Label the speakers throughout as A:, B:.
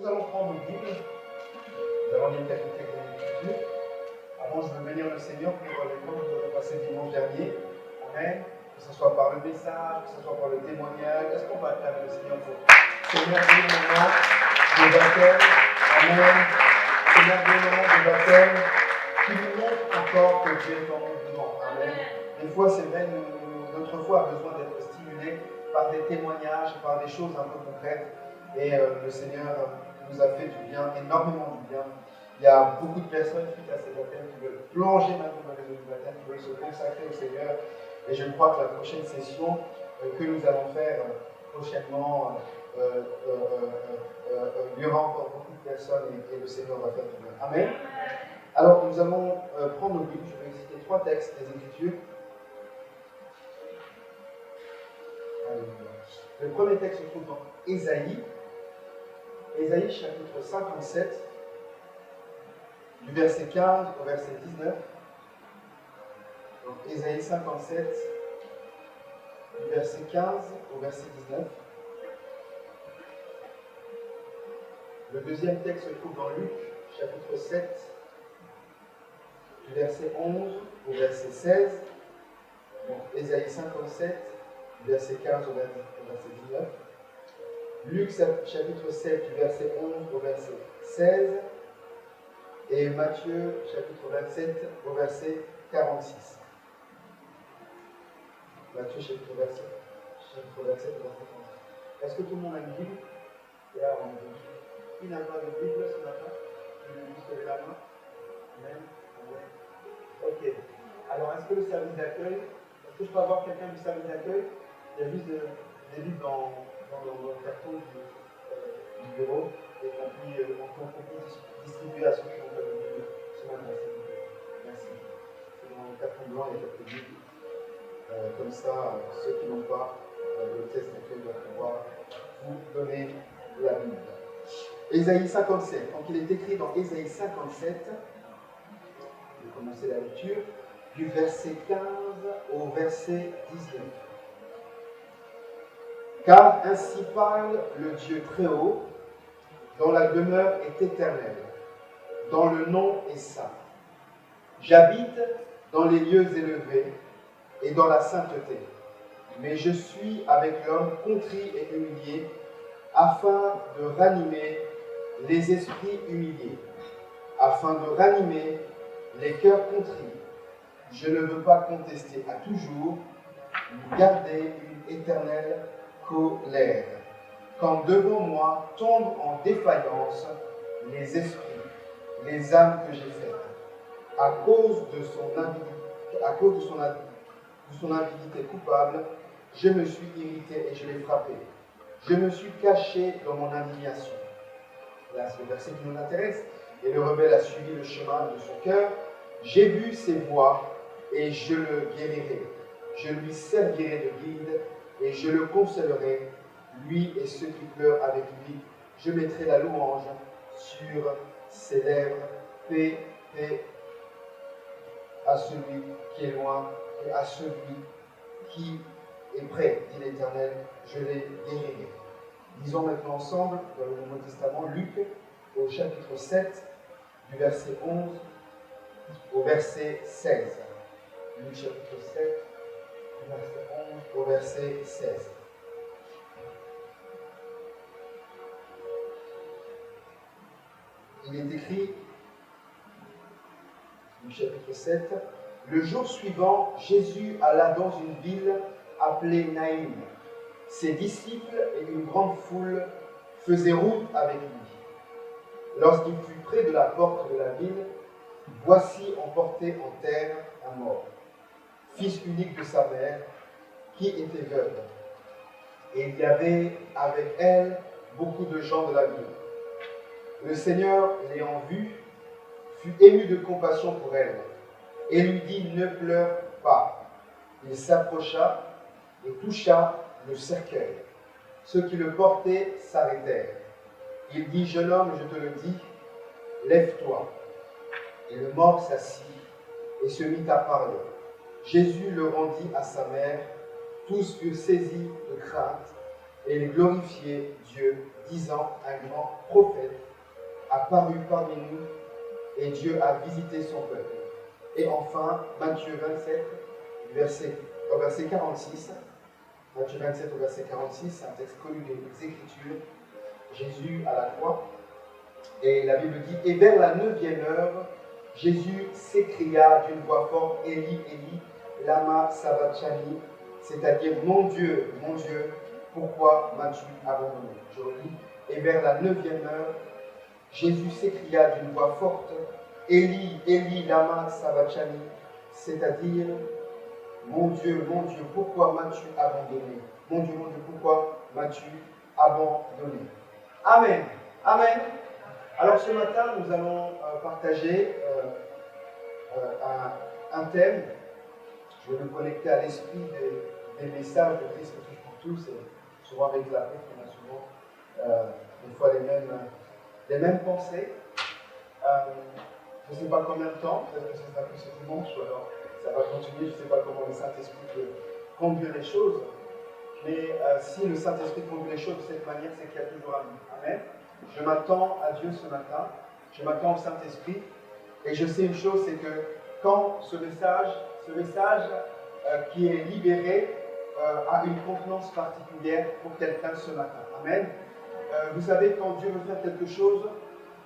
A: nous allons prendre nos Bibles. Nous allons lire quelques textes de l'Écriture. Avant, je veux bénir le Seigneur pour l'école que nous avons passé dimanche dernier. Amen. Que ce soit par le message, que ce soit par le témoignage. Est-ce qu'on va acclamer le Seigneur pour Seigneur, bénis le moment de baptême. Amen. Seigneur, bénis le moment de baptême qui nous montre encore que Dieu est en mouvement. Amen. Des fois, c'est vrai, notre foi a besoin d'être stimulée par des témoignages, par des choses un peu concrètes. Et le Seigneur nous a fait du bien, énormément du bien. Il y a beaucoup de personnes suite à ces baptêmes qui veulent plonger maintenant dans les eaux du baptême, qui veulent se consacrer au Seigneur. Et je crois que la prochaine session que nous allons faire prochainement, il y aura encore beaucoup de personnes et le Seigneur va faire du bien. Amen. Alors nous allons prendre nos Bibles. Je vais citer 3 textes des Écritures. Le premier texte se trouve dans Ésaïe. Ésaïe chapitre 57, du verset 15 au verset 19. Donc Ésaïe 57, du verset 15 au verset 19. Le deuxième texte se trouve dans Luc chapitre 7, du verset 11 au verset 16. Donc Ésaïe 57, du verset 15 au verset 19. Luc chapitre 7 du verset 11 au verset 16 et Matthieu chapitre 27 au verset 46. Matthieu chapitre 27 au verset 46. Est-ce que tout le monde a une Bible? Qui n'a pas de Bible ce matin? Vous voulez juste lever la main? Amen. Ok. Alors est-ce que le service d'accueil, est-ce que je peux avoir quelqu'un du service d'accueil? Il y a juste des livres dans le carton du bureau et qu'on puisse distribuer à ceux qui ont pas de Bible ce matin. Merci. C'est dans le carton blanc, il y a quelques Bibles. Comme ça, ceux qui n'ont pas le test d'accueil doivent pouvoir vous donner la Bible. Ésaïe 57. Donc il est écrit dans Ésaïe 57, je vais commencer la lecture, du verset 15 au verset 19. Car ainsi parle le Dieu très haut, dont la demeure est éternelle, dont le nom est saint. J'habite dans les lieux élevés et dans la sainteté, mais je suis avec l'homme contrit et humilié, afin de ranimer les esprits humiliés, afin de ranimer les cœurs contris. Je ne veux pas contester à toujours, ni garder une éternelle colère. Quand devant moi tombent en défaillance les esprits, les âmes que j'ai faites, à cause de son avidité coupable, je me suis irrité et je l'ai frappé. Je me suis caché dans mon indignation. Là, c'est le verset qui nous intéresse. Et le rebelle a suivi le chemin de son cœur. J'ai vu ses voies et je le guérirai. Je lui servirai de guide et je le consolerai, lui et ceux qui pleurent avec lui. Je mettrai la louange sur ses lèvres. Paix, paix à celui qui est loin et à celui qui est près, dit l'Éternel, je les guérirai. Lisons maintenant ensemble dans le Nouveau Testament, Luc, au chapitre 7, du verset 11 au verset 16. Luc chapitre 7, du verset 11 au verset 16. Il est écrit, du chapitre 7, le jour suivant, Jésus alla dans une ville appelée Naïm. Ses disciples et une grande foule faisaient route avec lui. Lorsqu'il fut près de la porte de la ville, voici emporté en terre un mort, fils unique de sa mère, qui était veuve. Et il y avait avec elle beaucoup de gens de la ville. Le Seigneur, l'ayant vue, fut ému de compassion pour elle, et lui dit, ne pleure pas. Il s'approcha et toucha le cercueil. Ceux qui le portaient s'arrêtèrent. Il dit, jeune homme, je te le dis, lève-toi. Et le mort s'assit et se mit à parler. Jésus le rendit à sa mère. Tous furent saisis de crainte et ils glorifiaient Dieu, disant, un grand prophète paru parmi nous et Dieu a visité son peuple. Et enfin, Matthieu 27, au verset 46. Matthieu 27 au verset 46, c'est un texte connu des Écritures. Jésus à la croix. Et la Bible dit, et vers la 9e heure, Jésus s'écria d'une voix forte, Élie, Élie, lama sabachthani, c'est-à-dire, mon Dieu, pourquoi m'as-tu abandonné? Je relis, et vers la 9e heure, Jésus s'écria d'une voix forte, Élie, Élie, lama sabachthani, c'est-à-dire, mon Dieu, pourquoi m'as-tu abandonné? Mon Dieu, pourquoi m'as-tu abandonné? Amen. Amen. Alors ce matin, nous allons partager un thème. Je vais me connecter à l'esprit des messages de Christ touche pour tous. Et souvent avec la paix, on a souvent des fois les mêmes pensées. Je ne sais pas combien de temps, peut-être que ça sera plus ce dimanche, ou alors ça va continuer. Je ne sais pas comment le Saint-Esprit peut conduire les choses. Mais si le Saint-Esprit conduit les choses de cette manière, c'est qu'il y a toujours un but. Amen. Je m'attends à Dieu ce matin, je m'attends au Saint-Esprit, et je sais une chose, c'est que quand ce message qui est libéré a une contenance particulière pour quelqu'un ce matin. Amen. Vous savez, quand Dieu veut faire quelque chose,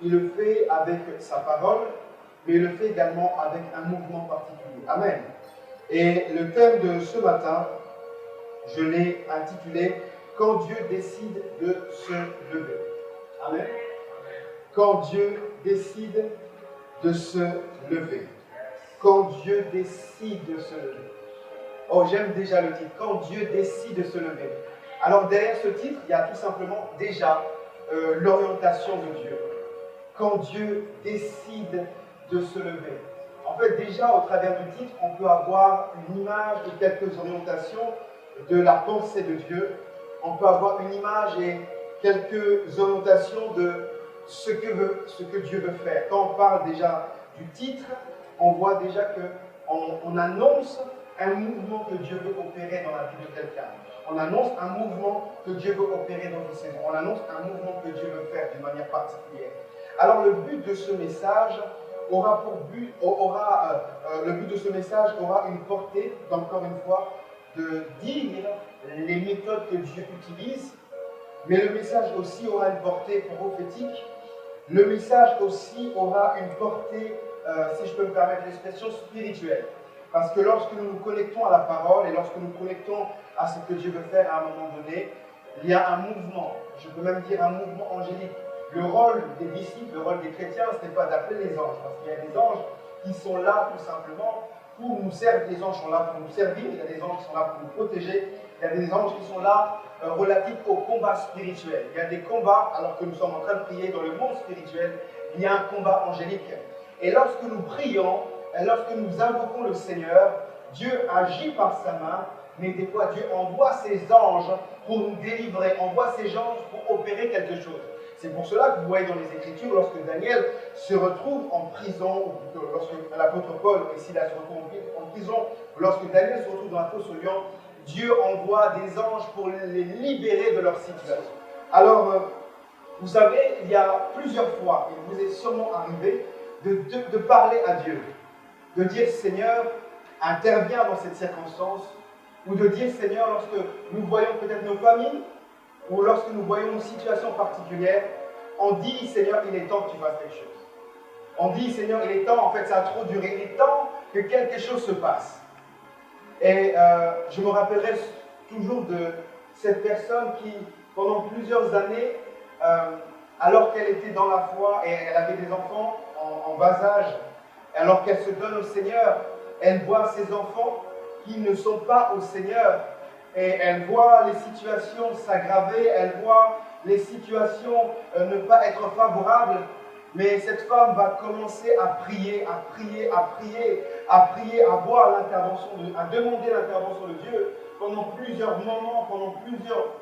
A: il le fait avec sa parole, mais il le fait également avec un mouvement particulier. Amen. Et le thème de ce matin, je l'ai intitulé « Quand Dieu décide de se lever ». Amen. Quand Dieu décide de se lever. Quand Dieu décide de se lever. Oh, j'aime déjà le titre. Quand Dieu décide de se lever. Alors derrière ce titre, il y a tout simplement déjà l'orientation de Dieu. Quand Dieu décide de se lever. En fait, déjà au travers du titre, on peut avoir une image de quelques orientations de la pensée de Dieu. On peut avoir une image et quelques orientations de ce que Dieu veut faire. Quand on parle déjà du titre, on voit déjà qu'on annonce un mouvement que Dieu veut opérer dans la vie de quelqu'un. On annonce un mouvement que Dieu veut opérer dans une saison. On annonce un mouvement que Dieu veut faire d'une manière particulière. Alors le but de ce message aura une portée, encore une fois, de dire les méthodes que Dieu utilise, mais le message aussi aura une portée prophétique. Le message aussi aura une portée, si je peux me permettre l'expression, spirituelle. Parce que lorsque nous nous connectons à la parole et lorsque nous nous connectons à ce que Dieu veut faire à un moment donné, il y a un mouvement, je peux même dire un mouvement angélique. Le rôle des disciples, le rôle des chrétiens, ce n'est pas d'appeler les anges, parce qu'il y a des anges qui sont là tout simplement pour nous servir. Les anges sont là pour nous servir, il y a des anges qui sont là pour nous protéger, il y a des anges qui sont là relatifs au combat spirituel. Il y a des combats, alors que nous sommes en train de prier dans le monde spirituel, il y a un combat angélique. Et lorsque nous prions, et lorsque nous invoquons le Seigneur, Dieu agit par sa main, mais des fois Dieu envoie ses anges pour nous délivrer, envoie ses anges pour opérer quelque chose. C'est pour cela que vous voyez dans les Écritures, lorsque Daniel se retrouve en prison, ou plutôt lorsque l'apôtre Paul et Silas se retrouvent en prison, lorsque Daniel se retrouve dans la fosse au lion, Dieu envoie des anges pour les libérer de leur situation. Alors, vous savez, il y a plusieurs fois, il vous est sûrement arrivé de parler à Dieu, de dire Seigneur, interviens dans cette circonstance, ou de dire Seigneur, lorsque nous voyons peut-être nos familles, ou lorsque nous voyons une situation particulière, on dit Seigneur, il est temps que tu fasses quelque chose. On dit Seigneur, il est temps, en fait ça a trop duré, il est temps que quelque chose se passe. Et je me rappellerai toujours de cette personne qui, pendant plusieurs années, alors qu'elle était dans la foi et elle avait des enfants en bas âge, alors qu'elle se donne au Seigneur, elle voit ses enfants qui ne sont pas au Seigneur et elle voit les situations s'aggraver, elle voit les situations ne pas être favorables, mais cette femme va commencer à prier, à voir l'intervention à demander l'intervention de Dieu pendant plusieurs moments,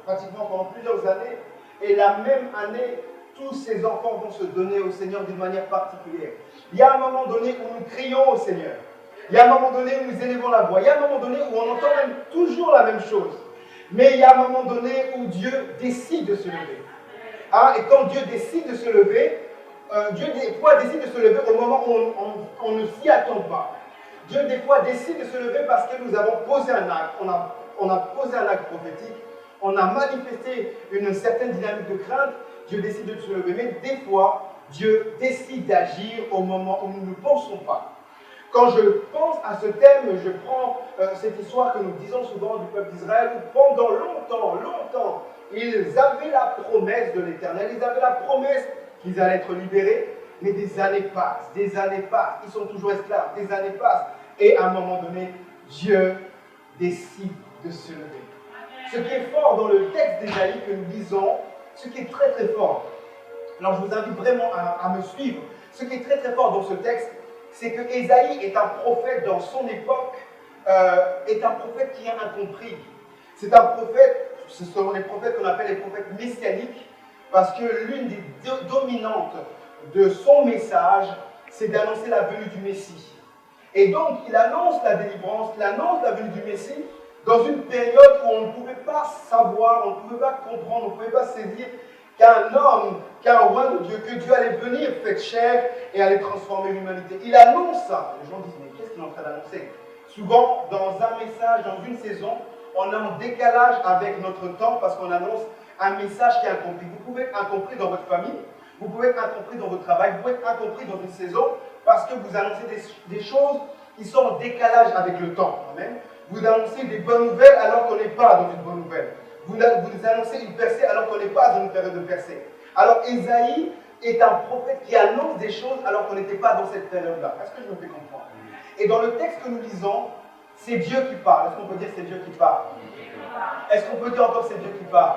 A: pratiquement pendant plusieurs années, et la même année, tous ces enfants vont se donner au Seigneur d'une manière particulière. Il y a un moment donné où nous crions au Seigneur. Il y a un moment donné où nous élevons la voix. Il y a un moment donné où on entend même toujours la même chose. Mais il y a un moment donné où Dieu décide de se lever. Et quand Dieu décide de se lever, Dieu des fois décide de se lever au moment où on ne s'y attend pas. Dieu des fois décide de se lever parce que nous avons posé un acte. On a posé un acte prophétique. On a manifesté une certaine dynamique de crainte. Dieu décide de se lever. Mais des fois, Dieu décide d'agir au moment où nous ne pensons pas. Quand je pense à ce thème, je prends cette histoire que nous disons souvent du peuple d'Israël, où pendant longtemps, ils avaient la promesse de l'Éternel, ils avaient la promesse qu'ils allaient être libérés, mais des années passent, ils sont toujours esclaves, des années passent, et à un moment donné, Dieu décide de se lever. Ce qui est fort dans le texte d'Ésaïe que nous lisons, ce qui est très très fort, alors je vous invite vraiment à me suivre, ce qui est très très fort dans ce texte, c'est que Ésaïe est un prophète dans son époque, est un prophète qui a incompris. C'est un prophète, ce sont les prophètes qu'on appelle les prophètes messianiques, parce que l'une des dominantes de son message, c'est d'annoncer la venue du Messie. Et donc, il annonce la délivrance, il annonce la venue du Messie dans une période où on ne pouvait pas savoir, on ne pouvait pas comprendre, on ne pouvait pas saisir qu'un homme, qu'un roi de Dieu, que Dieu allait venir fait chair et allait transformer l'humanité. Il annonce ça. Les gens disent, mais qu'est-ce qu'il est en train d'annoncer? Souvent, dans un message, dans une saison, on est en décalage avec notre temps parce qu'on annonce un message qui est incompris. Vous pouvez être incompris dans votre famille, vous pouvez être incompris dans votre travail, vous pouvez être incompris dans une saison parce que vous annoncez des choses qui sont en décalage avec le temps. Amen. Vous annoncez des bonnes nouvelles alors qu'on n'est pas dans une bonne nouvelle. Vous annoncez une percée alors qu'on n'est pas dans une période de percée. Alors Ésaïe est un prophète qui annonce des choses alors qu'on n'était pas dans cette période-là. Est-ce que je me fais comprendre? Et dans le texte que nous lisons, c'est Dieu qui parle. Est-ce qu'on peut dire c'est Dieu qui parle? Est-ce qu'on peut dire encore c'est Dieu qui parle?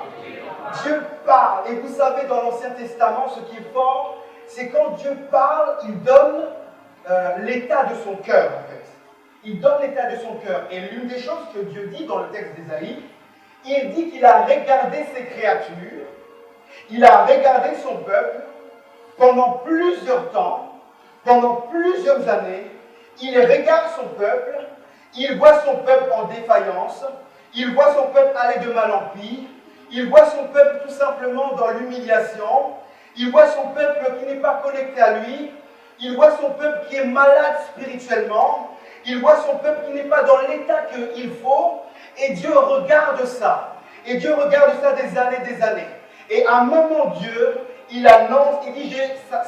A: Dieu parle. Et vous savez, dans l'Ancien Testament, ce qui est fort, c'est quand Dieu parle, il donne l'état de son cœur, en fait. Il donne l'état de son cœur. Et l'une des choses que Dieu dit dans le texte d'Ésaïe, il dit qu'il a regardé ses créatures, il a regardé son peuple pendant plusieurs temps, pendant plusieurs années. Il regarde son peuple, il voit son peuple en défaillance, il voit son peuple aller de mal en pis, il voit son peuple tout simplement dans l'humiliation, il voit son peuple qui n'est pas connecté à lui, il voit son peuple qui est malade spirituellement, il voit son peuple qui n'est pas dans l'état qu'il faut, et Dieu regarde ça. Et Dieu regarde ça des années. Et à un moment, Dieu, il annonce, il dit,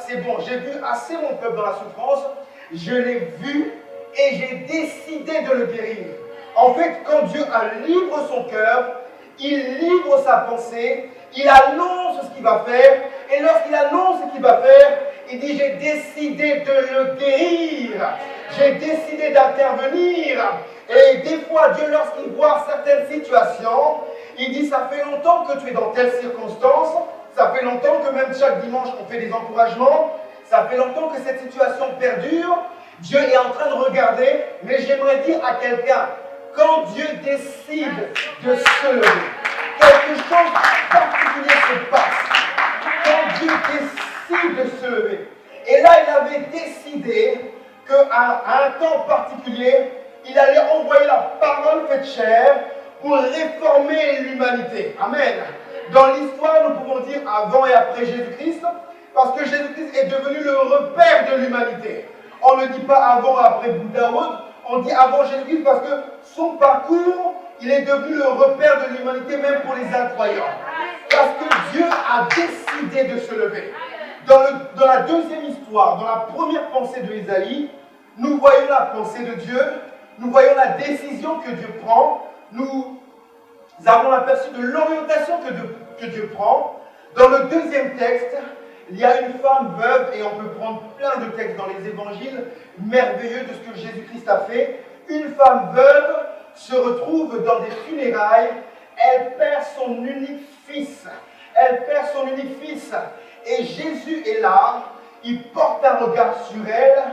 A: c'est bon, j'ai vu assez mon peuple dans la souffrance, je l'ai vu et j'ai décidé de le guérir. En fait, quand Dieu livre son cœur, il livre sa pensée, il annonce ce qu'il va faire, et lorsqu'il annonce ce qu'il va faire, il dit, j'ai décidé de le guérir, j'ai décidé d'intervenir. Et des fois, Dieu, lorsqu'il voit certaines situations, il dit, ça fait longtemps que tu es dans telle circonstance, ça fait longtemps que même chaque dimanche on fait des encouragements, ça fait longtemps que cette situation perdure, Dieu est en train de regarder, mais j'aimerais dire à quelqu'un, quand Dieu décide de se lever, quelque chose de particulier se passe. Quand Dieu décide de se lever. Et là, il avait décidé qu'à un temps particulier, il allait envoyer la parole faite chair pour réformer l'humanité. Amen. Dans l'histoire, nous pouvons dire avant et après Jésus-Christ, parce que Jésus-Christ est devenu le repère de l'humanité. On ne dit pas avant et après Bouddha, on dit avant Jésus-Christ parce que son parcours, il est devenu le repère de l'humanité même pour les incroyants. Parce que Dieu a décidé de se lever. Dans la deuxième histoire, dans la première pensée de Ésaïe, nous voyons la pensée de Dieu, nous voyons la décision que Dieu prend, nous avons l'aperçu de l'orientation que Dieu prend. Dans le deuxième texte, il y a une femme veuve, et on peut prendre plein de textes dans les évangiles merveilleux de ce que Jésus-Christ a fait. Une femme veuve se retrouve dans des funérailles, elle perd son unique fils. Et Jésus est là, il porte un regard sur elle,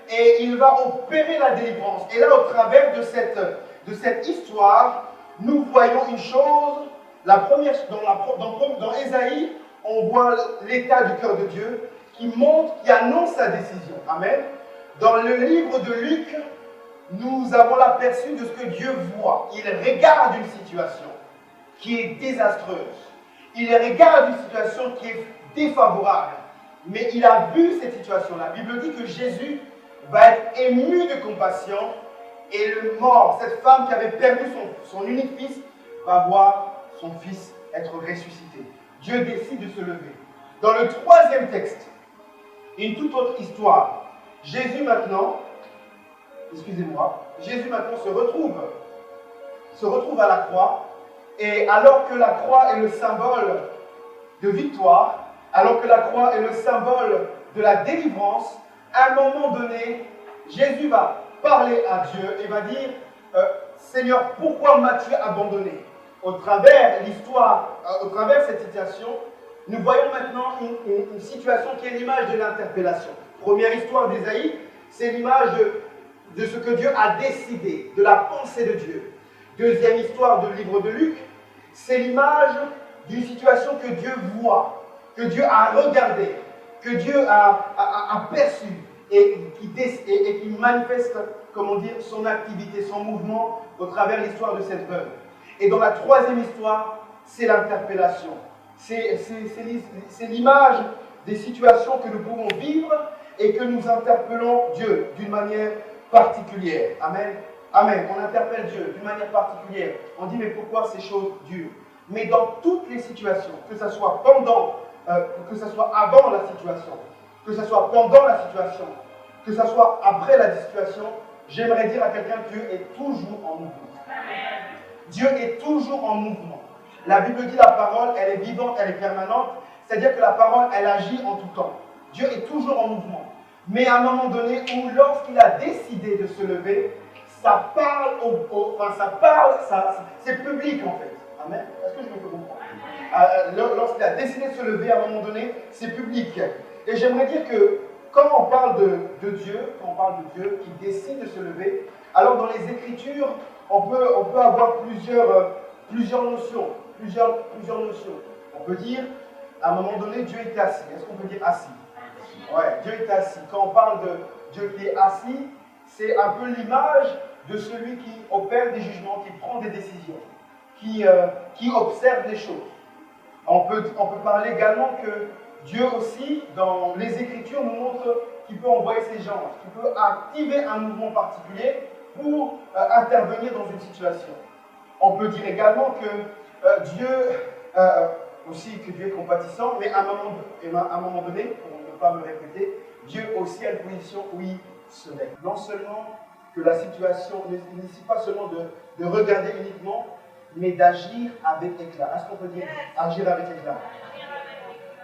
A: et il va opérer la délivrance. Et là, au travers de cette histoire, nous voyons une chose. La première, dans Ésaïe, on voit l'état du cœur de Dieu qui montre, qui annonce sa décision. Amen. Dans le livre de Luc, nous avons l'aperçu de ce que Dieu voit. Il regarde une situation qui est désastreuse. Il regarde une situation qui est défavorable. mais il a vu cette situation-là. La Bible dit que Jésus va être ému de compassion et le mort, cette femme qui avait perdu son unique fils, va voir son fils être ressuscité. Dieu décide de se lever. Dans le troisième texte, une toute autre histoire. Jésus maintenant se retrouve à la croix, et alors que la croix est le symbole de victoire, alors que la croix est le symbole de la délivrance, à un moment donné, Jésus va parler à Dieu et va dire Seigneur, pourquoi m'as-tu abandonné? Au travers l'histoire, au travers cette situation, nous voyons maintenant une situation qui est l'image de l'interpellation. Première histoire d'Ésaïe, c'est l'image de ce que Dieu a décidé, de la pensée de Dieu. Deuxième histoire du livre de Luc, c'est l'image d'une situation que Dieu voit, que Dieu a regardé, que Dieu a perçu et qui manifeste, comment dire, son activité, son mouvement au travers l'histoire de cette veuve. Et dans la troisième histoire, c'est l'interpellation. C'est l'image des situations que nous pouvons vivre et que nous interpellons Dieu d'une manière particulière. Amen. Amen. On interpelle Dieu d'une manière particulière. On dit, mais pourquoi ces choses durent? Mais dans toutes les situations, que ce soit que ce soit avant la situation, que ce soit pendant la situation, que ce soit après la situation, j'aimerais dire à quelqu'un que Dieu est toujours en mouvement. Dieu est toujours en mouvement. La Bible dit la parole, elle est vivante, elle est permanente. C'est-à-dire que la parole, elle agit en tout temps. Dieu est toujours en mouvement. Mais à un moment donné, où lorsqu'il a décidé de se lever, ça parle, c'est public en fait. Amen. Est-ce que je me fais comprendre? Lorsqu'il a décidé de se lever, à un moment donné, c'est public. Et j'aimerais dire que quand on parle de Dieu, quand on parle de Dieu qui décide de se lever, alors dans les Écritures, on peut avoir plusieurs notions. On peut dire, à un moment donné, Dieu était assis. Est-ce qu'on peut dire assis? Ouais, Dieu est assis. Quand on parle de Dieu qui est assis, c'est un peu l'image de celui qui opère des jugements, qui prend des décisions, qui observe les choses. On peut parler également que Dieu aussi, dans les Écritures, nous montre qu'il peut envoyer ses gens, qu'il peut activer un mouvement particulier pour intervenir dans une situation. On peut dire également que Dieu, aussi que Dieu est compatissant, mais à un moment donné, pour ne pas me répéter, Dieu aussi a une position où il se lève. Non seulement que la situation ne nécessite pas seulement de regarder uniquement, mais d'agir avec éclat. Est-ce qu'on peut dire agir avec éclat?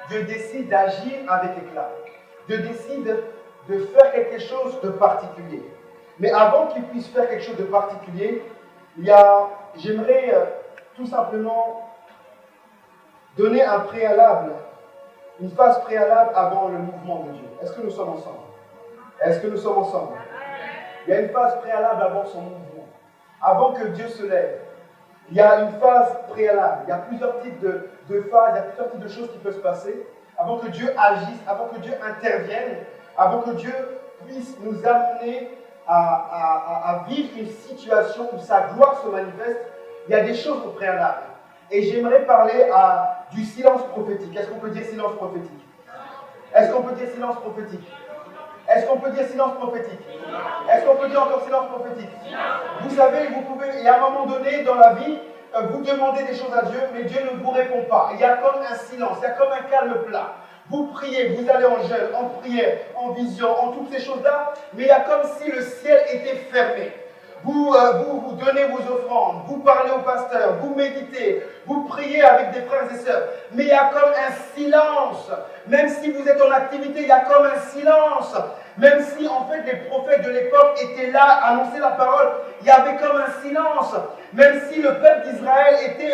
A: Dieu décide d'agir avec éclat. Dieu décide de faire quelque chose de particulier. Mais avant qu'il puisse faire quelque chose de particulier, j'aimerais tout simplement donner un préalable, une phase préalable avant le mouvement de Dieu. Est-ce que nous sommes ensemble? Est-ce que nous sommes ensemble? Il y a une phase préalable avant son mouvement. Avant que Dieu se lève, il y a une phase préalable. Il y a plusieurs types de phases, il y a plusieurs types de choses qui peuvent se passer avant que Dieu agisse, avant que Dieu intervienne, avant que Dieu puisse nous amener à vivre une situation où sa gloire se manifeste. Il y a des choses au préalable. Et j'aimerais parler du silence prophétique. Est-ce qu'on peut dire silence prophétique? Est-ce qu'on peut dire silence prophétique? Est-ce qu'on peut dire silence prophétique? Est-ce qu'on peut dire encore silence prophétique? Vous savez, il y a un moment donné dans la vie, vous demandez des choses à Dieu, mais Dieu ne vous répond pas. Il y a comme un silence, il y a comme un calme plat. Vous priez, vous allez en jeûne, en prière, en vision, en toutes ces choses-là, mais il y a comme si le ciel était fermé. Vous donnez vos offrandes, vous parlez au pasteur, vous méditez, vous priez avec des frères et sœurs, mais il y a comme un silence. Même si vous êtes en activité, il y a comme un silence. Même si en fait les prophètes de l'époque étaient là, annonçaient la parole, il y avait comme un silence. Même si le peuple d'Israël était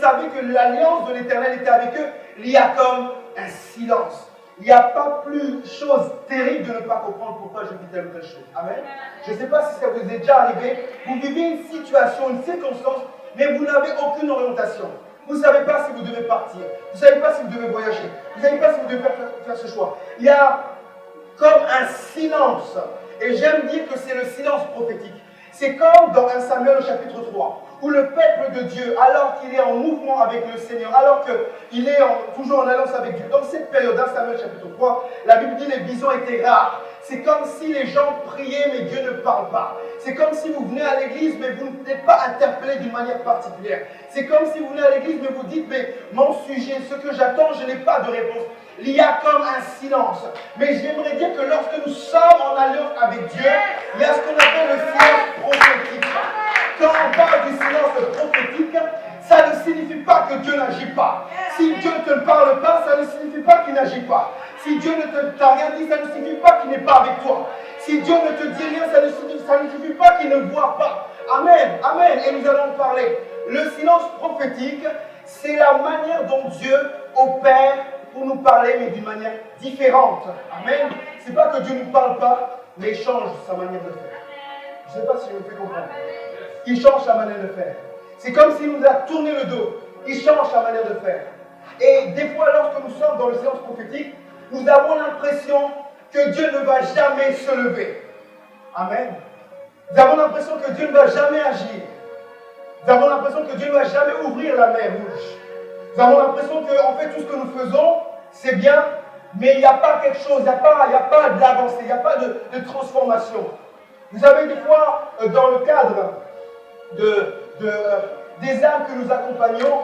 A: savait que l'alliance de l'Éternel était avec eux, il y a comme un silence. Il n'y a pas plus chose terrible de ne pas comprendre pourquoi je vis telle ou telle chose. Amen. Je ne sais pas si ça vous est déjà arrivé. Vous vivez une situation, une circonstance, mais vous n'avez aucune orientation. Vous ne savez pas si vous devez partir. Vous ne savez pas si vous devez voyager. Vous ne savez pas si vous devez faire ce choix. Il y a comme un silence. Et j'aime dire que c'est le silence prophétique. C'est comme dans 1 Samuel au chapitre 3, où le peuple de Dieu, alors qu'il est en mouvement avec le Seigneur, alors qu'il est toujours en alliance avec Dieu, dans cette période, 1 Samuel chapitre 3, la Bible dit que les bisons étaient rares. C'est comme si les gens priaient, mais Dieu ne parle pas. C'est comme si vous venez à l'église, mais vous n'êtes pas interpellé d'une manière particulière. C'est comme si vous venez à l'église, mais vous dites, mais mon sujet, ce que j'attends, je n'ai pas de réponse. Il y a comme un silence. Mais j'aimerais dire que lorsque nous sommes en alliance avec Dieu, il y a ce qu'on appelle le silence prophétique. Quand on parle du silence prophétique, ça ne signifie pas que Dieu n'agit pas. Si Dieu ne te parle pas, ça ne signifie pas qu'il n'agit pas. Si Dieu ne t'a rien dit, ça ne signifie pas qu'il n'est pas avec toi. Si Dieu ne te dit rien, ça ne signifie pas qu'il ne voit pas. Amen, amen. Et nous allons parler. Le silence prophétique, c'est la manière dont Dieu opère pour nous parler, mais d'une manière différente. Amen. C'est pas que Dieu ne nous parle pas, mais il change sa manière de faire. Je ne sais pas si je me fais comprendre. Il change sa manière de faire. C'est comme s'il nous a tourné le dos. Il change sa manière de faire. Et des fois, lorsque nous sommes dans le silence prophétique, nous avons l'impression que Dieu ne va jamais se lever. Amen. Nous avons l'impression que Dieu ne va jamais agir. Nous avons l'impression que Dieu ne va jamais ouvrir la mer rouge. Nous avons l'impression que, en fait, tout ce que nous faisons, c'est bien, mais il n'y a pas quelque chose, il n'y a pas de l'avancée, il n'y a pas de transformation. Vous savez, des fois, dans le cadre des âmes que nous accompagnons,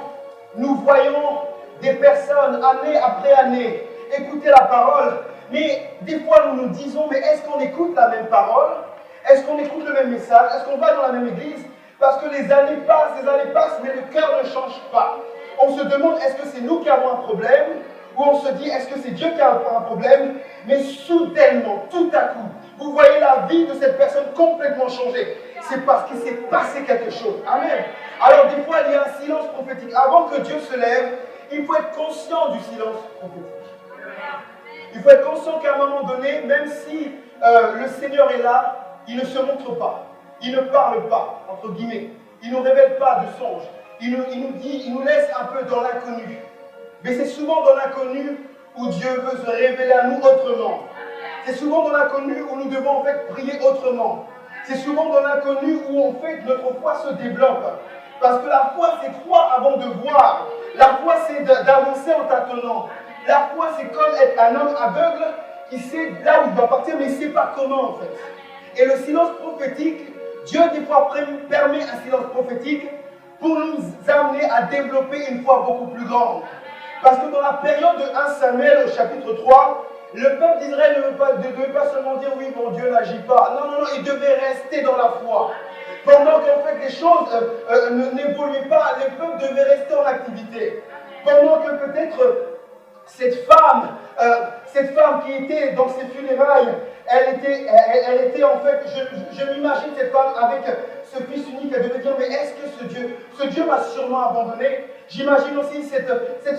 A: nous voyons des personnes, année après année, écouter la parole, mais des fois nous nous disons, mais est-ce qu'on écoute la même parole? Est-ce qu'on écoute le même message? Est-ce qu'on va dans la même église? Parce que les années passent, mais le cœur ne change pas. On se demande, est-ce que c'est nous qui avons un problème? Ou on se dit, est-ce que c'est Dieu qui a un problème? Mais soudainement, tout à coup, vous voyez la vie de cette personne complètement changer. C'est parce qu'il s'est passé quelque chose. Amen. Alors des fois, il y a un silence prophétique. Avant que Dieu se lève, il faut être conscient du silence prophétique. Il faut être conscient qu'à un moment donné, même si le Seigneur est là, il ne se montre pas. Il ne parle pas, entre guillemets. Il ne nous révèle pas de songe. Il nous laisse un peu dans l'inconnu. Mais c'est souvent dans l'inconnu où Dieu veut se révéler à nous autrement. C'est souvent dans l'inconnu où nous devons en fait prier autrement. C'est souvent dans l'inconnu où en fait notre foi se développe. Parce que la foi c'est croire avant de voir. La foi c'est d'avancer en tâtonnant. La foi c'est comme être un homme aveugle qui sait là où il doit partir mais il ne sait pas comment en fait. Et le silence prophétique, Dieu des fois permet un silence prophétique pour nous amener à développer une foi beaucoup plus grande. Parce que dans la période de 1 Samuel au chapitre 3, le peuple d'Israël ne devait pas seulement dire oui, mon Dieu n'agit pas. Non, il devait rester dans la foi. Pendant qu'en fait les choses n'évoluaient pas, le peuple devait rester en activité. Pendant que peut-être cette femme qui était dans ses funérailles, elle était en fait, je m'imagine cette femme avec ce fils unique, elle devait dire, mais est-ce que ce Dieu m'a sûrement abandonné? J'imagine aussi cette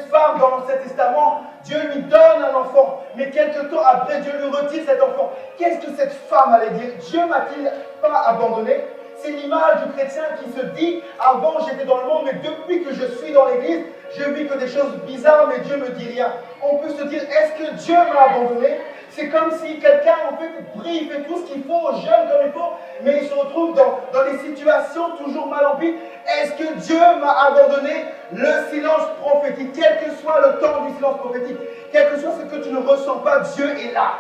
A: femme dans l'Ancien Testament, Dieu lui donne un enfant, mais quelque temps après, Dieu lui retire cet enfant. Qu'est-ce que cette femme allait dire? Dieu m'a-t-il pas abandonné? C'est l'image du chrétien qui se dit, avant j'étais dans le monde, mais depuis que je suis dans l'église, je vis que des choses bizarres, mais Dieu me dit rien. On peut se dire, est-ce que Dieu m'a abandonné? C'est comme si quelqu'un en fait prie, fait tout ce qu'il faut, jeûne comme il faut, mais il se retrouve dans des situations toujours malencontreuses. Est-ce que Dieu m'a abandonné? Le silence prophétique, quel que soit le temps du silence prophétique, quel que soit ce que tu ne ressens pas, Dieu est là.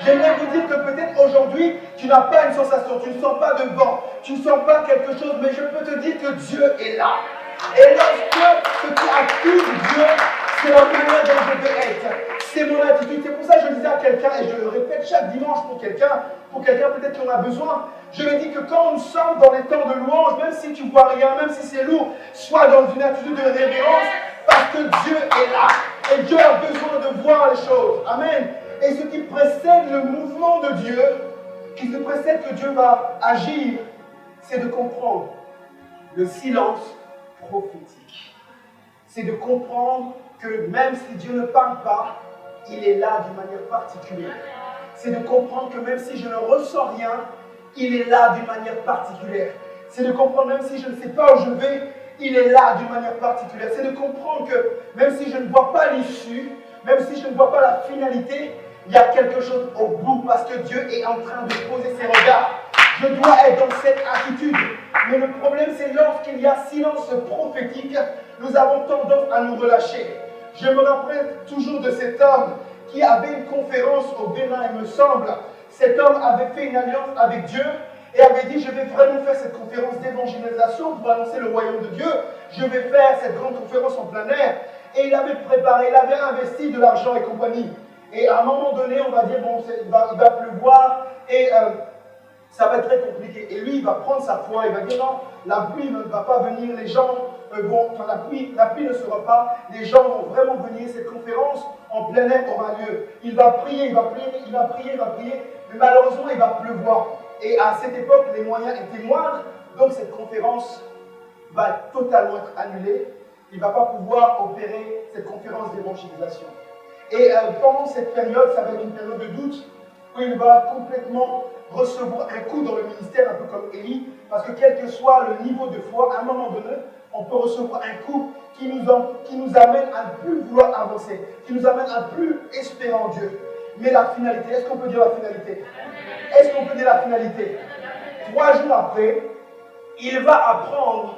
A: J'aimerais vous dire que peut-être aujourd'hui, tu n'as pas une sensation, tu ne sens pas de vent, tu ne sens pas quelque chose, mais je peux te dire que Dieu est là. Et lorsque ce qui active Dieu, c'est la manière dont je vais être. C'est mon attitude. C'est pour ça que je disais à quelqu'un, et je le répète chaque dimanche pour quelqu'un peut-être qui en a besoin, je lui dis que quand nous sommes dans les temps de louange, même si tu ne vois rien, même si c'est lourd, sois dans une attitude de révérence, parce que Dieu est là. Et Dieu a besoin de voir les choses. Amen. Et ce qui précède le mouvement de Dieu, qui se précède que Dieu va agir, c'est de comprendre le silence prophétique. C'est de comprendre que même si Dieu ne parle pas, il est là d'une manière particulière. C'est de comprendre que même si je ne ressens rien, il est là d'une manière particulière. C'est de comprendre même si je ne sais pas où je vais, il est là d'une manière particulière. C'est de comprendre que même si je ne vois pas l'issue, même si je ne vois pas la finalité, il y a quelque chose au bout parce que Dieu est en train de poser ses regards Je dois être dans cette attitude. Mais le problème, c'est lorsqu'il y a silence prophétique, nous avons tendance à nous relâcher. Je me rappelle toujours de cet homme qui avait une conférence au Bénin, il me semble. Cet homme avait fait une alliance avec Dieu et avait dit, je vais vraiment faire cette conférence d'évangélisation pour annoncer le royaume de Dieu. Je vais faire cette grande conférence en plein air. Et il avait préparé, il avait investi de l'argent et compagnie. Et à un moment donné, on va dire, bon, il va pleuvoir et ça va être très compliqué. Et lui, il va prendre sa foi, il va dire, non, la pluie ne va pas venir, les gens la pluie ne sera pas, les gens vont vraiment venir, cette conférence en plein air aura lieu. Il va prier, il va prier, mais malheureusement, il va pleuvoir. Et à cette époque, les moyens étaient moindres, donc cette conférence va totalement être annulée. Il ne va pas pouvoir opérer cette conférence d'évangélisation. Et pendant cette période, ça va être une période de doute, où il va complètement recevoir un coup dans le ministère, un peu comme Élie, parce que quel que soit le niveau de foi, à un moment donné, on peut recevoir un coup qui nous amène à ne plus vouloir avancer, qui nous amène à ne plus espérer en Dieu. Mais la finalité, est-ce qu'on peut dire la finalité? Est-ce qu'on peut dire la finalité? 3 jours après, il va apprendre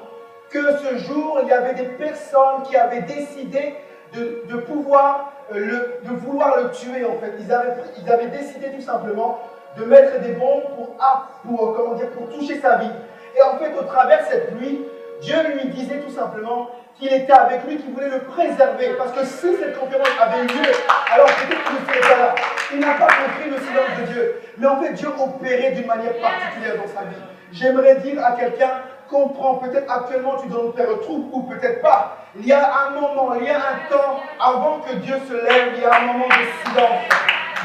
A: que ce jour, il y avait des personnes qui avaient décidé de vouloir le tuer en fait. Ils avaient décidé tout simplement de mettre des bombes pour toucher sa vie. Et en fait, au travers de cette pluie, Dieu lui disait tout simplement qu'il était avec lui, qu'il voulait le préserver. Parce que si cette conférence avait eu lieu, alors peut-être qu'il ne serait pas là. Il n'a pas compris le silence de Dieu. Mais en fait, Dieu opérait d'une manière particulière dans sa vie. J'aimerais dire à quelqu'un, comprends, peut-être actuellement tu dois nous faire trouble ou peut-être pas. Il y a un moment, il y a un temps, avant que Dieu se lève, il y a un moment de silence.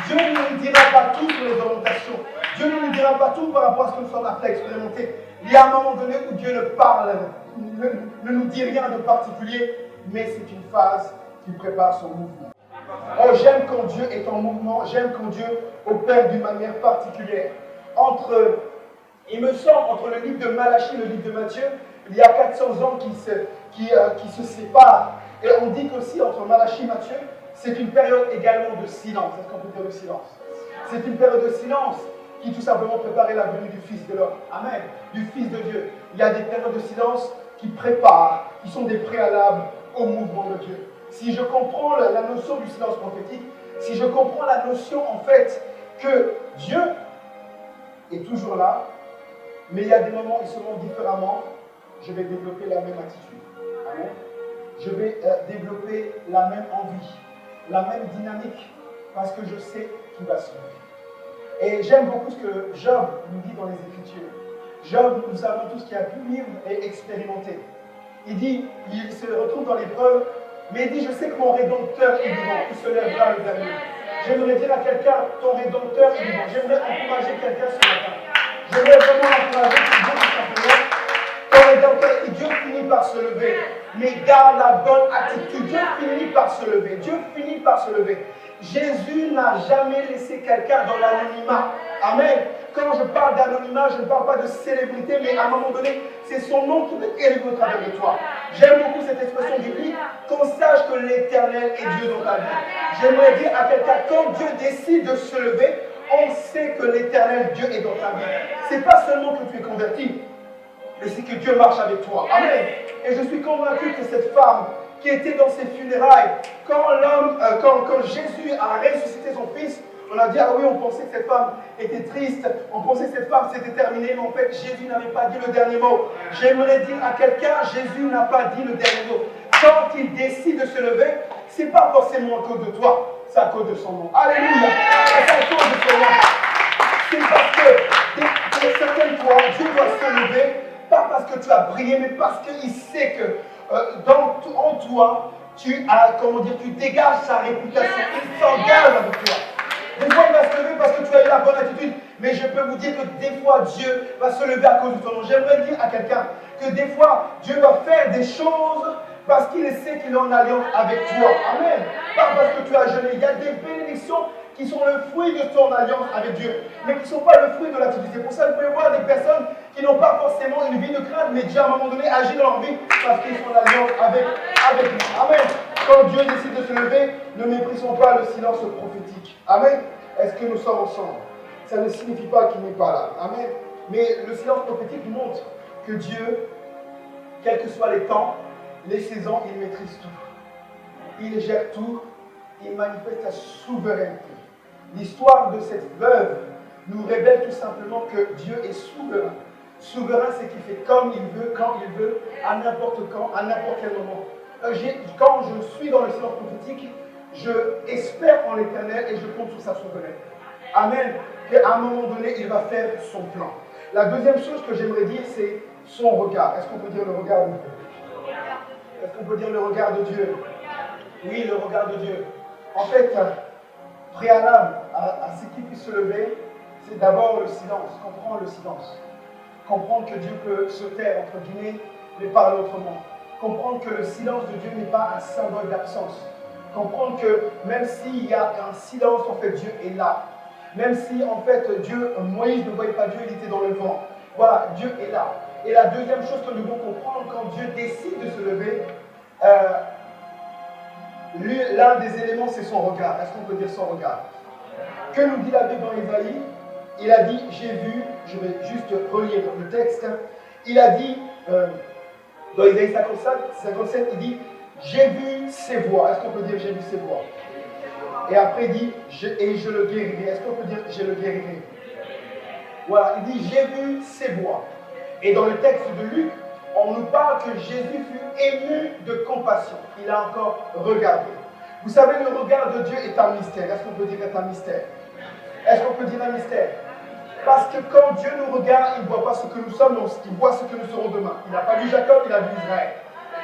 A: Dieu ne nous dira pas tout sur les orientations. Dieu ne nous dira pas tout par rapport à ce que nous sommes appelés à expérimenter. Il y a un moment donné où Dieu ne parle, ne nous dit rien de particulier, mais c'est une phase qui prépare son mouvement. Oh, j'aime quand Dieu est en mouvement, j'aime quand Dieu opère d'une manière particulière. Il me semble, entre le livre de Malachie et le livre de Matthieu, il y a 400 ans qui se séparent. Et on dit qu'aussi entre Malachie et Matthieu, c'est une période également de silence. Est-ce qu'on peut dire de silence? C'est une période de silence qui tout simplement préparait la venue du Fils de l'homme. Amen. Du Fils de Dieu. Il y a des périodes de silence qui préparent, qui sont des préalables au mouvement de Dieu. Si je comprends la notion du silence prophétique, si je comprends la notion en fait que Dieu est toujours là, mais il y a des moments où il se montre différemment, je vais développer la même attitude. Amen. Je vais développer la même envie, la même dynamique, parce que je sais qu'il va se lever. Et j'aime beaucoup ce que Job nous dit dans les Écritures. Job, nous savons tout ce qu'il a pu vivre et expérimenter. Il dit, il se retrouve dans l'épreuve, mais il dit, je sais que mon Rédempteur est vivant, il se lèvera le dernier. J'aimerais dire à quelqu'un, ton Rédempteur est vivant. J'aimerais encourager quelqu'un ce matin. J'aimerais vraiment encourager quelqu'un tout simplement. Ton Rédempteur, et Dieu finit par se lever. Mais garde la bonne attitude. Dieu finit par se lever. Dieu finit par se lever. Jésus n'a jamais laissé quelqu'un dans l'anonymat. Amen. Quand je parle d'anonymat, je ne parle pas de célébrité, mais à un moment donné, c'est son nom qui est élevé au travers de toi. J'aime beaucoup cette expression biblique, qu'on sache que l'Éternel est Dieu dans ta vie. J'aimerais dire à quelqu'un, quand Dieu décide de se lever, on sait que l'Éternel Dieu est dans ta vie. Ce n'est pas seulement que tu es converti, mais c'est que Dieu marche avec toi. Amen. Et je suis convaincu que cette femme qui était dans ses funérailles, quand Jésus a ressuscité son fils, on a dit, ah oui, on pensait que cette femme était triste, on pensait que cette femme s'était terminée, mais en fait, Jésus n'avait pas dit le dernier mot. J'aimerais dire à quelqu'un, Jésus n'a pas dit le dernier mot. Quand il décide de se lever, ce n'est pas forcément à cause de toi, c'est à cause de son nom. Alléluia! C'est à cause de son nom. C'est parce que certaines fois, Dieu doit se lever, pas parce que tu as brillé, mais parce qu'il sait que en toi, tu dégages sa réputation. Il s'engage avec toi. Des fois, il va se lever parce que tu as eu la bonne attitude. Mais je peux vous dire que des fois, Dieu va se lever à cause de ton nom. J'aimerais dire à quelqu'un que des fois, Dieu va faire des choses parce qu'il sait qu'il est en alliance avec toi. Amen. Pas parce que tu as jeûné. Il y a des bénédictions qui sont le fruit de ton alliance avec Dieu, mais qui ne sont pas le fruit de l'attitude. C'est pour ça que vous pouvez voir des personnes qui n'ont pas forcément une vie de crainte, mais Dieu à un moment donné agit dans leur vie parce qu'ils sont en alliance avec nous. Amen. Quand Dieu décide de se lever, ne méprisons pas le silence prophétique. Amen. Est-ce que nous sommes ensemble? Ça ne signifie pas qu'il n'est pas là. Amen. Mais le silence prophétique montre que Dieu, quels que soient les temps, les saisons, il maîtrise tout. Il gère tout, il manifeste sa souveraineté. L'histoire de cette veuve nous révèle tout simplement que Dieu est souverain. Souverain, c'est qu'il fait comme il veut, quand il veut, à n'importe quand, à n'importe quel moment. Quand je suis dans le silence prophétique, je espère en l'Éternel et je compte sur sa souveraineté. Amen. Qu'à un moment donné, il va faire son plan. La deuxième chose que j'aimerais dire, c'est son regard. Est-ce qu'on peut dire le regard de Dieu? Est-ce qu'on peut dire le regard de Dieu? Oui, le regard de Dieu. En fait, préalable à ce qu'il puisse se lever, c'est d'abord le silence, comprendre le silence. Comprendre que Dieu peut se taire, entre guillemets, mais parler autrement. Comprendre que le silence de Dieu n'est pas un symbole d'absence. Comprendre que même s'il y a un silence, en fait, Dieu est là. Même si, en fait, Moïse ne voyait pas Dieu, il était dans le vent. Voilà, Dieu est là. Et la deuxième chose que nous devons comprendre, quand Dieu décide de se lever, l'un des éléments, c'est son regard. Est-ce qu'on peut dire son regard? Que nous dit la Bible dans Ésaïe? Il a dit, j'ai vu, je vais juste relire le texte, il a dit, dans Ésaïe 57, il dit, j'ai vu ses voix. Est-ce qu'on peut dire j'ai vu ses voix? Et après il dit, et je le guérirai. Est-ce qu'on peut dire je le guérirai? Voilà, il dit, j'ai vu ses voix. Et dans le texte de Luc, on nous parle que Jésus fut ému de compassion. Il a encore regardé. Vous savez, le regard de Dieu est un mystère. Est-ce qu'on peut dire est un mystère? Est-ce qu'on peut dire un mystère? Parce que quand Dieu nous regarde, il ne voit pas ce que nous sommes, il voit ce que nous serons demain. Il n'a pas vu Jacob, il a vu Israël.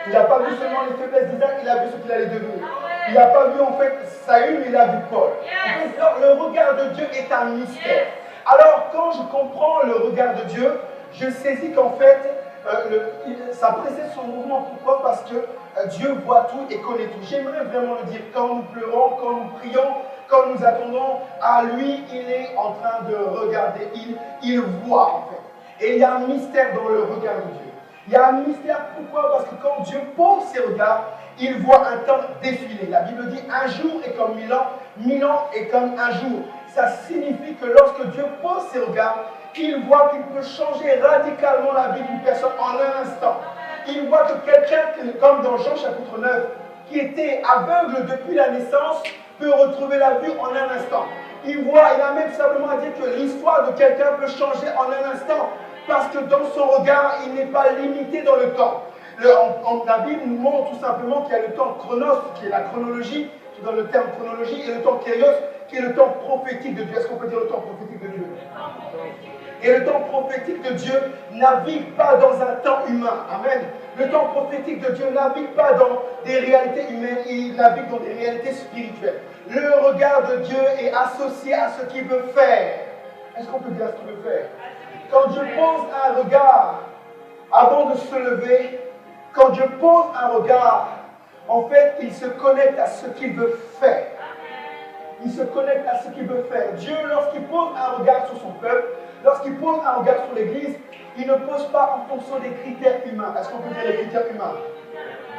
A: Il n'a pas vu seulement les faiblesses d'Isaac, il a vu ce qu'il allait devenir. Il n'a pas vu en fait Saül, mais il a vu Paul. En fait, le regard de Dieu est un mystère. Alors quand je comprends le regard de Dieu, je saisis qu'en fait, ça précède son mouvement. Pourquoi? Parce que Dieu voit tout et connaît tout. J'aimerais vraiment le dire, quand nous pleurons, quand nous prions, quand nous attendons, à lui, il est en train de regarder, il voit en fait. Et il y a un mystère dans le regard de Dieu. Il y a un mystère, pourquoi? Parce que quand Dieu pose ses regards, il voit un temps défiler. La Bible dit, un jour est comme 1000 ans est comme un jour. Ça signifie que lorsque Dieu pose ses regards, il voit qu'il peut changer radicalement la vie d'une personne en un instant. Il voit que quelqu'un, comme dans Jean chapitre 9, qui était aveugle depuis la naissance, peut retrouver la vue en un instant. Il a même simplement à dire que l'histoire de quelqu'un peut changer en un instant, parce que dans son regard, il n'est pas limité dans le temps. La Bible nous montre tout simplement qu'il y a le temps chronos, qui est la chronologie, qui est dans le terme chronologie, et le temps kairos, qui est le temps prophétique de Dieu. Est-ce qu'on peut dire le temps prophétique de Dieu? Et le temps prophétique de Dieu navigue pas dans un temps humain. Amen. Le temps prophétique de Dieu navigue pas dans des réalités humaines, il navigue dans des réalités spirituelles. Le regard de Dieu est associé à ce qu'il veut faire. Est-ce qu'on peut dire ce qu'il veut faire? Quand Dieu pose un regard, avant de se lever, quand Dieu pose un regard, en fait, il se connecte à ce qu'il veut faire. Il se connecte à ce qu'il veut faire. Dieu, lorsqu'il pose un regard sur son peuple, lorsqu'il pose un regard sur l'Église, il ne pose pas en fonction des critères humains. Est-ce qu'on peut dire les critères humains?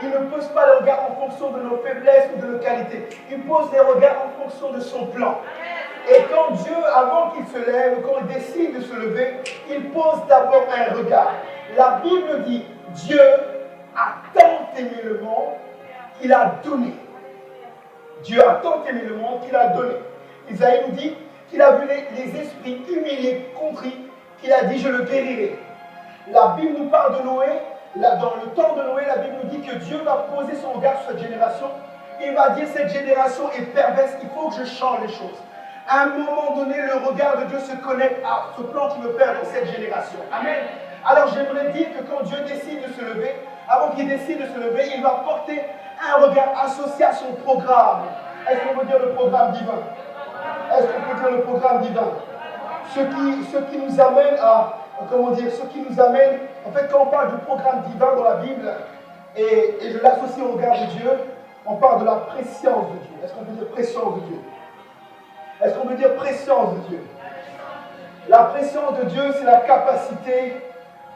A: Il ne pose pas le regard en fonction de nos faiblesses ou de nos qualités. Il pose les regards en fonction de son plan. Et quand Dieu, avant qu'il se lève, quand il décide de se lever, il pose d'abord un regard. La Bible dit, Dieu a tant aimé le monde qu'il a donné. Dieu a tant aimé le monde qu'il a donné. Isaïe nous dit qu'il a vu les esprits humiliés, contris, qu'il a dit, je le guérirai. La Bible nous parle de Noé. Dans le temps de Noé, la Bible nous dit que Dieu va poser son regard sur cette génération. Il va dire, cette génération est perverse, il faut que je change les choses. À un moment donné, le regard de Dieu se connecte à ce plan qu'il veut faire dans cette génération. Amen. Alors j'aimerais dire que quand Dieu décide de se lever, avant qu'il décide de se lever, il va porter un regard associé à son programme. Est-ce qu'on peut dire le programme divin? Est-ce qu'on peut dire le programme divin? Ce qui nous amène à, ce qui nous amène, en fait, quand on parle du programme divin dans la Bible, et je l'associe au regard de Dieu, on parle de la préscience de Dieu. Est-ce qu'on peut dire préscience de Dieu? Est-ce qu'on peut dire préscience de Dieu? La préscience de Dieu, c'est la capacité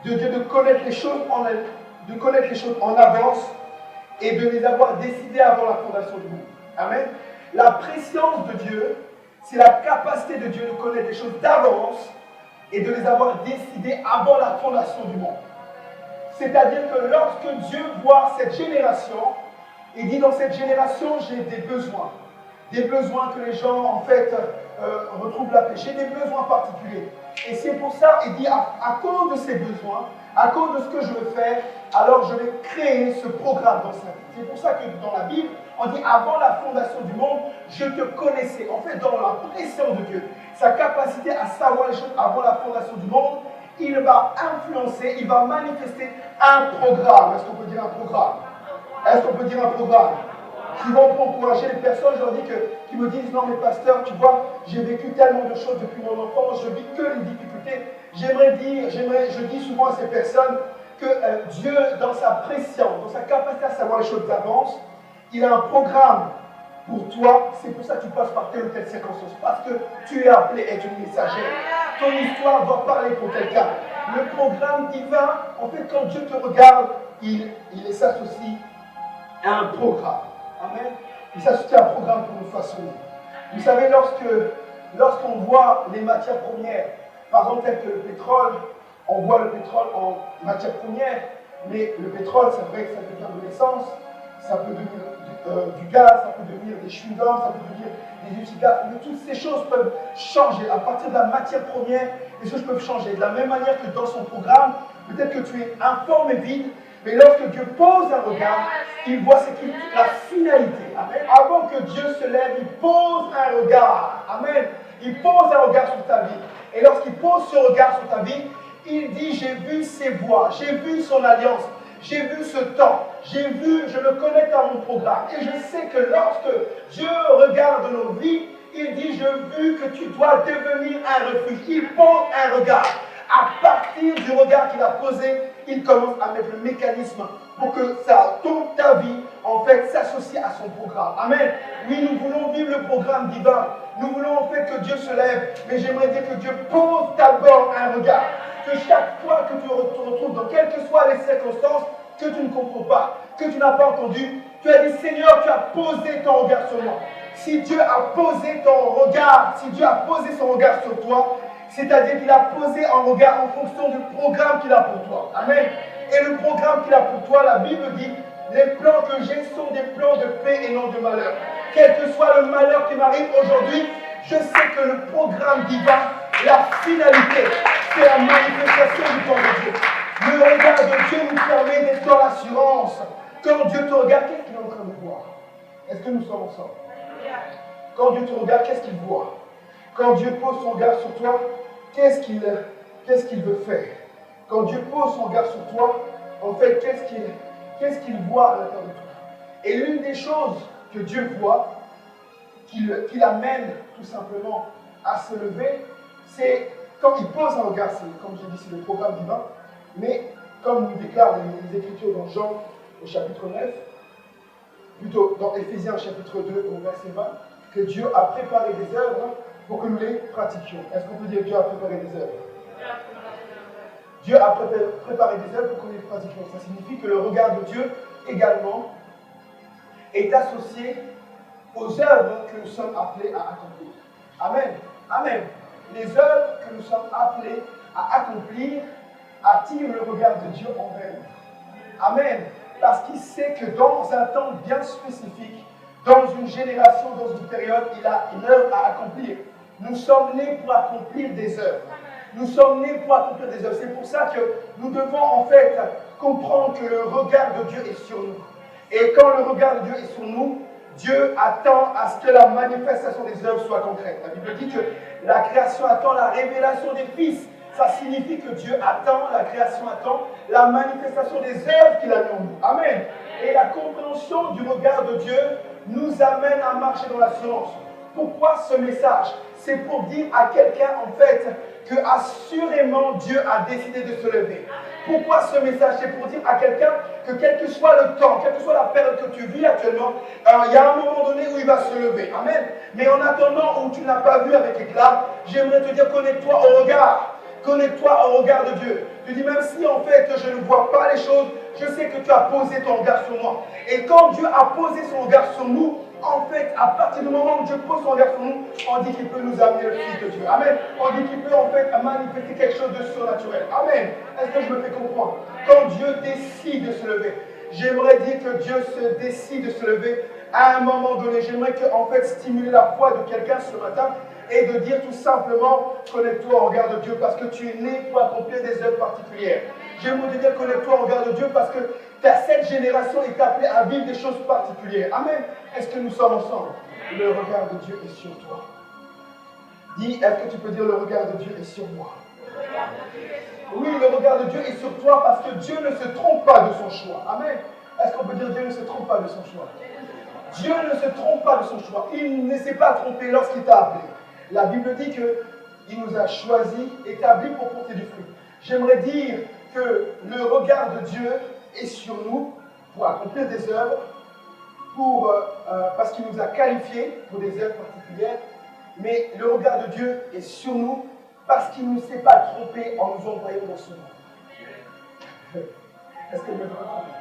A: de Dieu de connaître les choses en avance et de les avoir décidées avant la fondation du monde. Amen. La préscience de Dieu, c'est la capacité de Dieu de connaître les choses d'avance
B: et de les avoir décidés avant la fondation du monde. C'est-à-dire que lorsque Dieu voit cette génération, il dit dans cette génération, j'ai des besoins. Des besoins que les gens, en fait, retrouvent la paix. J'ai des besoins particuliers. Et c'est pour ça, il dit, à cause de ces besoins, à cause de ce que je veux faire, alors je vais créer ce programme dans sa vie. C'est pour ça que dans la Bible, on dit, avant la fondation du monde, je te connaissais. En fait, dans la présence de Dieu, sa capacité à savoir les choses avant la fondation du monde, il va influencer, il va manifester un programme. Est-ce qu'on peut dire un programme? Est-ce qu'on peut dire un programme qui vont encourager les personnes? Je leur dis qui me disent, non mais pasteur, tu vois, j'ai vécu tellement de choses depuis mon enfance, je vis que les difficultés. Je dis souvent à ces personnes que Dieu, dans sa préscience, dans sa capacité à savoir les choses d'avance, il a un programme pour toi. C'est pour ça que tu passes par telle ou telle circonstance, parce que tu es appelé à être une messagère. Ton histoire doit parler pour quelqu'un. Le programme divin, en fait, quand Dieu te regarde, il s'associe à un programme. Amen. Il s'associe à un programme pour nous façonner. Vous savez, lorsqu'on voit les matières premières, par exemple tel que le pétrole, on voit le pétrole en matière première, mais le pétrole, c'est vrai que ça devient de l'essence, ça peut devenir du gaz, ça peut devenir des chewing-gums, ça peut devenir des utilisateurs, mais toutes ces choses peuvent changer à partir de la matière première. Les choses peuvent changer de la même manière que dans son programme. Peut-être que tu es informe et vide, mais lorsque Dieu pose un regard, il voit ce qui est la finalité. Amen. Avant que Dieu se lève, il pose un regard. Amen. Il pose un regard sur ta vie. Et lorsqu'il pose ce regard sur ta vie, il dit, j'ai vu ses voies, j'ai vu son alliance, j'ai vu ce temps, je le connecte à mon programme. Et je sais que lorsque Dieu regarde nos vies, il dit, j'ai vu que tu dois devenir un refuge. Il pose un regard. À partir du regard qu'il a posé, il commence à mettre le mécanisme pour que toute ta vie, en fait, s'associe à son programme. Amen. Oui, nous voulons vivre le programme divin. Nous voulons en fait que Dieu se lève. Mais j'aimerais dire que Dieu pose d'abord un regard. Que chaque fois que tu te retrouves dans quelles que soient les circonstances, que tu ne comprends pas, que tu n'as pas entendu, tu as dit, Seigneur, tu as posé ton regard sur moi. Si Dieu a posé ton regard, si Dieu a posé son regard sur toi, c'est-à-dire qu'il a posé un regard en fonction du programme qu'il a pour toi. Amen. Et le programme qu'il a pour toi, la Bible dit, les plans que j'ai sont des plans de paix et non de malheur. Quel que soit le malheur qui m'arrive aujourd'hui, je sais que le programme divin, la finalité, c'est la manifestation du temps de Dieu. Le regard de Dieu nous permet d'être dans l'assurance. Quand Dieu te regarde, qu'est-ce qu'il est en train de voir? Est-ce que nous sommes ensemble? Quand Dieu te regarde, qu'est-ce qu'il voit? Quand Dieu pose son regard sur toi, qu'est-ce qu'il veut faire? Quand Dieu pose son regard sur toi, en fait, qu'est-ce qu'il voit à l'intérieur de toi? Et l'une des choses que Dieu voit, qui l'amène tout simplement à se lever, c'est quand il pose un regard, comme je dis, c'est le programme divin, mais comme nous déclarent les Écritures dans Jean au chapitre 9, plutôt dans Éphésiens chapitre 2 au verset 20, que Dieu a préparé des œuvres pour que nous les pratiquions. Est-ce qu'on peut dire que Dieu a préparé des œuvres? Dieu a préparé des œuvres pour que nous les pratiquions. Ça signifie que le regard de Dieu également est associé aux œuvres que nous sommes appelés à accomplir. Amen. Amen. Les œuvres que nous sommes appelés à accomplir attirent le regard de Dieu envers nous. Amen. Parce qu'il sait que dans un temps bien spécifique, dans une génération, dans une période, il a une œuvre à accomplir. Nous sommes nés pour accomplir des œuvres. Nous sommes nés pour accomplir des œuvres. C'est pour ça que nous devons en fait comprendre que le regard de Dieu est sur nous. Et quand le regard de Dieu est sur nous, Dieu attend à ce que la manifestation des œuvres soit concrète. La Bible dit que la création attend la révélation des fils. Ça signifie que Dieu attend, la création attend la manifestation des œuvres qu'il a mis en nous. Amen. Et la compréhension du regard de Dieu nous amène à marcher dans la science. Pourquoi ce message? C'est pour dire à quelqu'un en fait que assurément Dieu a décidé de se lever. Pourquoi ce message? C'est pour dire à quelqu'un que quel que soit le temps, quelle que soit la période que tu vis actuellement, il y a un moment donné où il va se lever. Amen. Mais en attendant où tu n'as pas vu avec éclat, j'aimerais te dire, connecte-toi au regard. Connecte-toi au regard de Dieu. Tu dis, même si en fait je ne vois pas les choses, je sais que tu as posé ton regard sur moi. Et quand Dieu a posé son regard sur nous, En fait, à partir du moment où Dieu pose son regard sur nous, on dit qu'il peut nous amener le Fils de Dieu. Amen. On dit qu'il peut en fait manifester quelque chose de surnaturel. Amen. Est-ce que je me fais comprendre? Quand Dieu décide de se lever, j'aimerais dire que Dieu se décide de se lever à un moment donné. J'aimerais en fait stimuler la foi de quelqu'un ce matin et de dire tout simplement, connecte-toi au regard de Dieu parce que tu es né pour accomplir des œuvres particulières. J'aimerais te dire, connecte-toi au regard de Dieu parce que cette génération est appelée à vivre des choses particulières. Amen. Est-ce que nous sommes ensemble? Le regard de Dieu est sur toi. Dis, est-ce que tu peux dire le regard de Dieu est sur moi? Oui, le regard de Dieu est sur toi parce que Dieu ne se trompe pas de son choix. Amen. Est-ce qu'on peut dire Dieu ne se trompe pas de son choix? Dieu ne se trompe pas de son choix. Il ne s'est pas trompé lorsqu'il t'a appelé. La Bible dit qu'il nous a choisis, établis pour porter du fruit. J'aimerais dire que le regard de Dieu est sur nous pour accomplir des œuvres, parce qu'il nous a qualifiés pour des œuvres particulières, mais le regard de Dieu est sur nous parce qu'il ne s'est pas trompé en nous envoyant dans ce monde. Est-ce que vous me comprenez?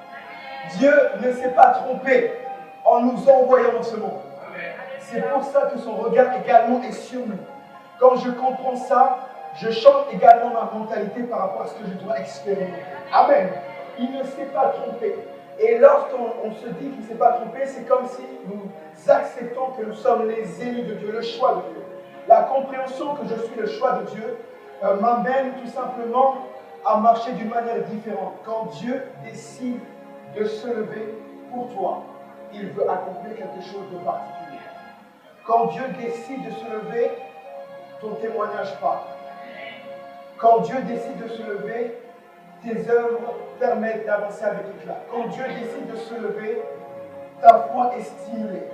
B: Dieu ne s'est pas trompé en nous envoyant dans ce monde. C'est pour ça que son regard également est sur nous. Quand je comprends ça, je change également ma mentalité par rapport à ce que je dois expérimenter. Amen. Il ne s'est pas trompé. Et lorsqu'on se dit qu'il ne s'est pas trompé, c'est comme si nous acceptons que nous sommes les élus de Dieu, le choix de Dieu. La compréhension que je suis le choix de Dieu m'amène tout simplement à marcher d'une manière différente. Quand Dieu décide de se lever pour toi, il veut accomplir quelque chose de particulier. Quand Dieu décide de se lever, ton témoignage part. Quand Dieu décide de se lever, tes œuvres permettent d'avancer avec éclat. Quand Dieu décide de se lever, ta foi est stimulée.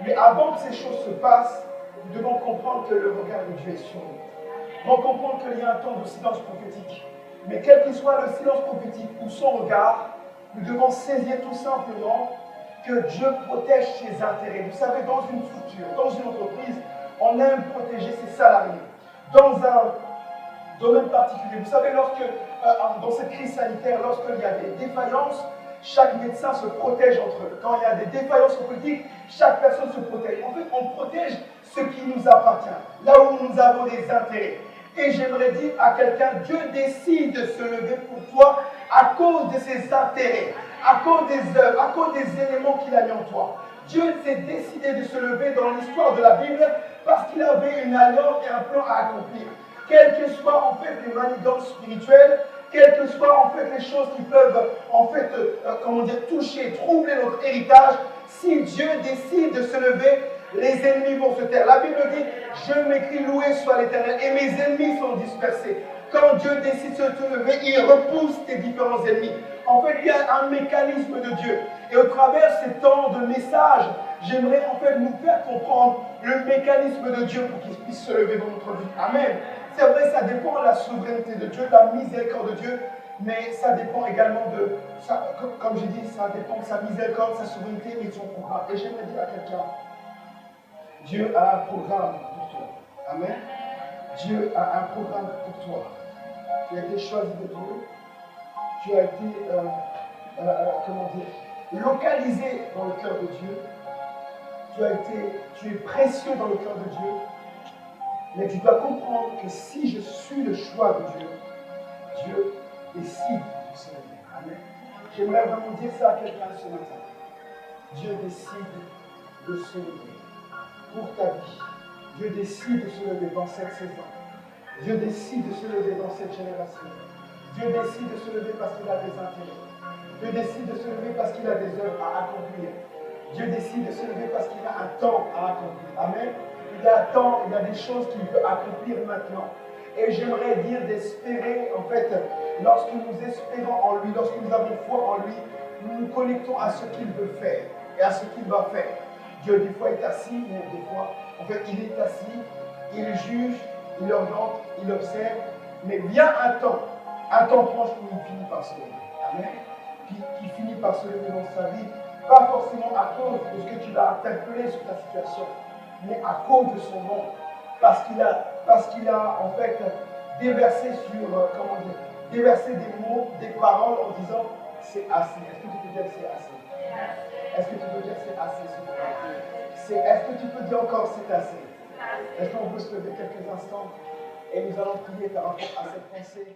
B: Mais avant que ces choses se passent, nous devons comprendre que le regard de Dieu est sur nous. Nous devons comprendre qu'il y a un temps de silence prophétique. Mais quel qu'il soit le silence prophétique ou son regard, nous devons saisir tout simplement que Dieu protège ses intérêts. Vous savez, dans une structure, dans une entreprise, on aime protéger ses salariés. Dans un domaine particulier, vous savez, dans cette crise sanitaire, lorsqu'il y a des défaillances, chaque médecin se protège entre eux. Quand il y a des défaillances politiques, chaque personne se protège. En fait, on protège ce qui nous appartient, là où nous avons des intérêts. Et j'aimerais dire à quelqu'un, Dieu décide de se lever pour toi à cause de ses intérêts, à cause des œuvres, à cause des éléments qu'il a mis en toi. Dieu s'est décidé de se lever dans l'histoire de la Bible parce qu'il avait une alliance et un plan à accomplir. Quelles que soient en fait les manigances spirituelles, quelles que soient en fait les choses qui peuvent en fait, toucher, troubler notre héritage, si Dieu décide de se lever, les ennemis vont se taire. La Bible dit, je m'écris loué soit l'Éternel et mes ennemis sont dispersés. Quand Dieu décide de se lever, il repousse tes différents ennemis. En fait, il y a un mécanisme de Dieu. Et au travers ces temps de messages, j'aimerais en fait nous faire comprendre le mécanisme de Dieu pour qu'il puisse se lever dans notre vie. Amen. C'est vrai, ça dépend de la souveraineté de Dieu, de la miséricorde de Dieu, mais ça dépend également comme j'ai dit, ça dépend de sa miséricorde, sa souveraineté et de son programme. Et j'aimerais dire à quelqu'un, Dieu a un programme pour toi. Amen. Dieu a un programme pour toi. Tu as été choisi de Dieu. Tu as été, localisé dans le cœur de Dieu. Tu es précieux dans le cœur de Dieu. Mais tu dois comprendre que si je suis le choix de Dieu, Dieu décide de se lever. Amen. J'aimerais vraiment dire ça à quelqu'un ce matin. Dieu décide de se lever pour ta vie. Dieu décide de se lever dans cette saison. Dieu décide de se lever dans cette génération. Dieu décide de se lever parce qu'il a des intérêts. Dieu décide de se lever parce qu'il a des œuvres à accomplir. Dieu décide de se lever parce qu'il a un temps à accomplir. Amen. Il y a un temps, il y a des choses qu'il veut accomplir maintenant. Et j'aimerais dire d'espérer, en fait, lorsque nous espérons en lui, lorsque nous avons foi en lui, nous nous connectons à ce qu'il veut faire et à ce qu'il va faire. Dieu, des fois, est assis, mais des fois, en fait, il est assis, il juge, il oriente, il observe, mais vient un temps proche où il finit par se lever. Amen. Qui finit par se lever dans sa vie, pas forcément à cause de ce que tu l'as interpellé sur ta situation, mais à cause de son nom, parce qu'il a en fait déversé déversé des mots, des paroles en disant c'est assez. Est-ce que tu peux dire c'est assez? Est-ce que tu peux dire c'est assez? Est-ce que tu peux dire encore c'est assez? Est-ce qu'on peut se lever quelques instants et nous allons prier par rapport à cette pensée?